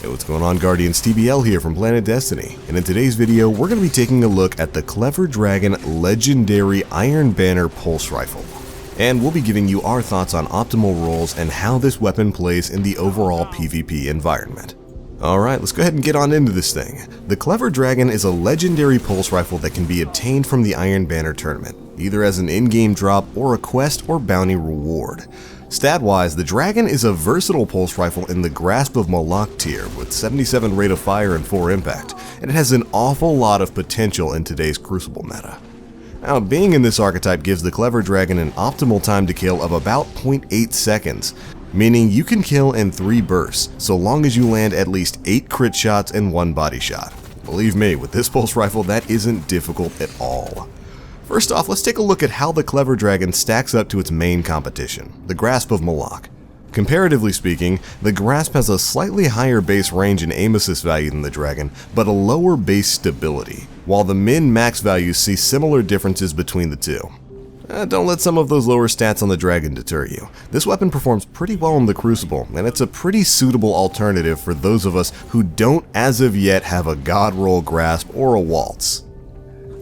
Hey, what's going on, Guardians? TBL here from Planet Destiny, and in today's video we're going to be taking a look at the Clever Dragon Legendary Iron Banner Pulse Rifle. And we'll be giving you our thoughts on optimal rolls and how this weapon plays in the overall PvP environment. Alright, let's go ahead and get on into this thing. The Clever Dragon is a legendary pulse rifle that can be obtained from the Iron Banner tournament, either as an in-game drop or a quest or bounty reward. Stat-wise, the Dragon is a versatile pulse rifle in the Grasp of Malak tier with 77 rate of fire and 4 impact, and it has an awful lot of potential in today's Crucible meta. Now, being in this archetype gives the Clever Dragon an optimal time to kill of about 0.8 seconds, meaning you can kill in 3 bursts, so long as you land at least 8 crit shots and 1 body shot. Believe me, with this pulse rifle that isn't difficult at all. First off, let's take a look at how the Clever Dragon stacks up to its main competition, the Grasp of Malak. Comparatively speaking, the Grasp has a slightly higher base range and aim assist value than the Dragon, but a lower base stability, while the min-max values see similar differences between the two. Don't let some of those lower stats on the Dragon deter you. This weapon performs pretty well in the Crucible, and it's a pretty suitable alternative for those of us who don't as of yet have a God Roll Grasp or a Waltz.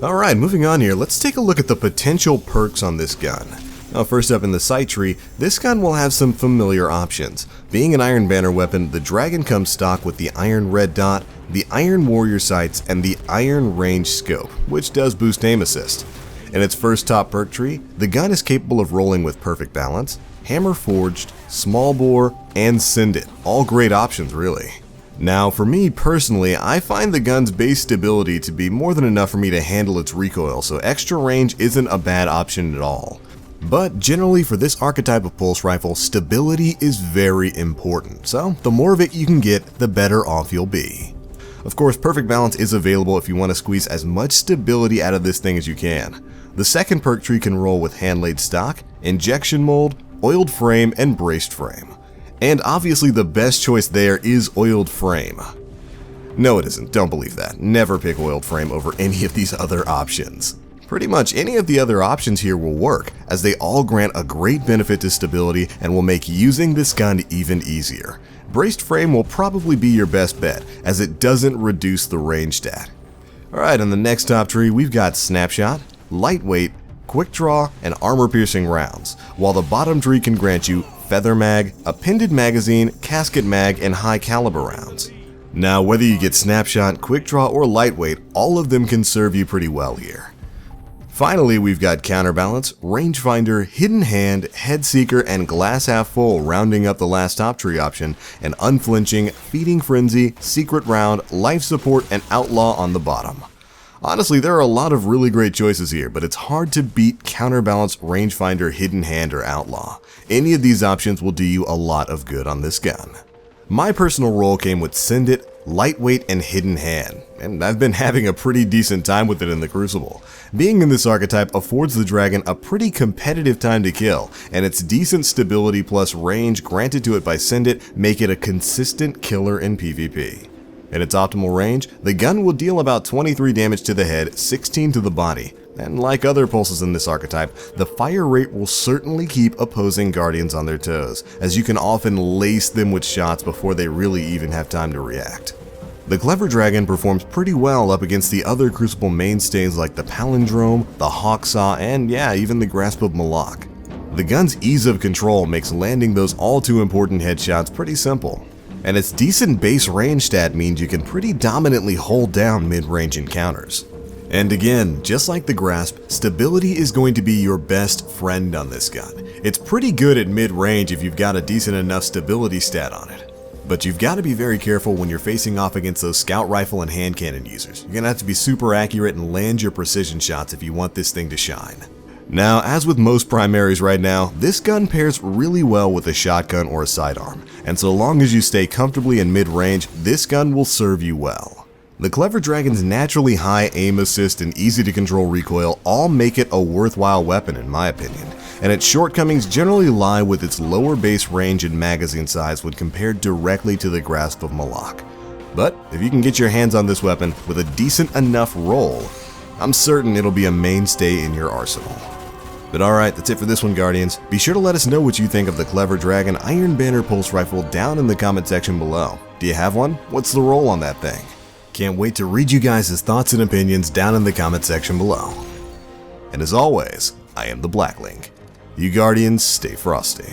Alright, moving on here, let's take a look at the potential perks on this gun. Now, first up in the sight tree, this gun will have some familiar options. Being an Iron Banner weapon, the Dragon comes stock with the Iron Red Dot, the Iron Warrior Sights, and the Iron Range Scope, which does boost aim assist. In its first top perk tree, the gun is capable of rolling with Perfect Balance, Hammer Forged, Small Bore, and Send It. All great options, really. Now, for me personally, I find the gun's base stability to be more than enough for me to handle its recoil, so extra range isn't a bad option at all. But generally for this archetype of pulse rifle, stability is very important, so the more of it you can get, the better off you'll be. Of course, Perfect Balance is available if you want to squeeze as much stability out of this thing as you can. The second perk tree can roll with Hand-Laid Stock, Injection Mold, Oiled Frame, and Braced Frame. And obviously the best choice there is Oiled Frame. No, it isn't, don't believe that. Never pick Oiled Frame over any of these other options. Pretty much any of the other options here will work, as they all grant a great benefit to stability and will make using this gun even easier. Braced Frame will probably be your best bet, as it doesn't reduce the range stat. Alright, on the next top tree we've got Snapshot, Lightweight, Quick Draw, and Armor Piercing rounds, while the bottom tree can grant you Feather Mag, Appended Magazine, Casket Mag, and High Caliber rounds. Now, whether you get Snapshot, Quick Draw, or Lightweight, all of them can serve you pretty well here. Finally, we've got Counterbalance, Rangefinder, Hidden Hand, Head Seeker, and Glass Half Full rounding up the last top tree option, and Unflinching, Feeding Frenzy, Secret Round, Life Support, and Outlaw on the bottom. Honestly, there are a lot of really great choices here, but it's hard to beat Counterbalance, Rangefinder, Hidden Hand, or Outlaw. Any of these options will do you a lot of good on this gun. My personal roll came with Send It, Lightweight, and Hidden Hand, and I've been having a pretty decent time with it in the Crucible. Being in this archetype affords the Dragon a pretty competitive time to kill, and its decent stability plus range granted to it by Send It make it a consistent killer in PvP. In its optimal range, the gun will deal about 23 damage to the head, 16 to the body, and like other pulses in this archetype, the fire rate will certainly keep opposing Guardians on their toes, as you can often lace them with shots before they really even have time to react. The Clever Dragon performs pretty well up against the other Crucible mainstays like the Palindrome, the Hawksaw, and yeah, even the Grasp of Malak. The gun's ease of control makes landing those all too important headshots pretty simple. And its decent base range stat means you can pretty dominantly hold down mid-range encounters. And again, just like the Grasp, stability is going to be your best friend on this gun. It's pretty good at mid-range if you've got a decent enough stability stat on it. But you've got to be very careful when you're facing off against those scout rifle and hand cannon users. You're going to have to be super accurate and land your precision shots if you want this thing to shine. Now, as with most primaries right now, this gun pairs really well with a shotgun or a sidearm, and so long as you stay comfortably in mid-range, this gun will serve you well. The Clever Dragon's naturally high aim assist and easy to control recoil all make it a worthwhile weapon in my opinion, and its shortcomings generally lie with its lower base range and magazine size when compared directly to the Grasp of Malak. But if you can get your hands on this weapon with a decent enough roll, I'm certain it'll be a mainstay in your arsenal. But alright, that's it for this one, Guardians. Be sure to let us know what you think of the Clever Dragon Iron Banner Pulse Rifle down in the comment section below. Do you have one? What's the roll on that thing? Can't wait to read you guys' thoughts and opinions down in the comment section below. And as always, I am the Blacklink. You Guardians, stay frosty.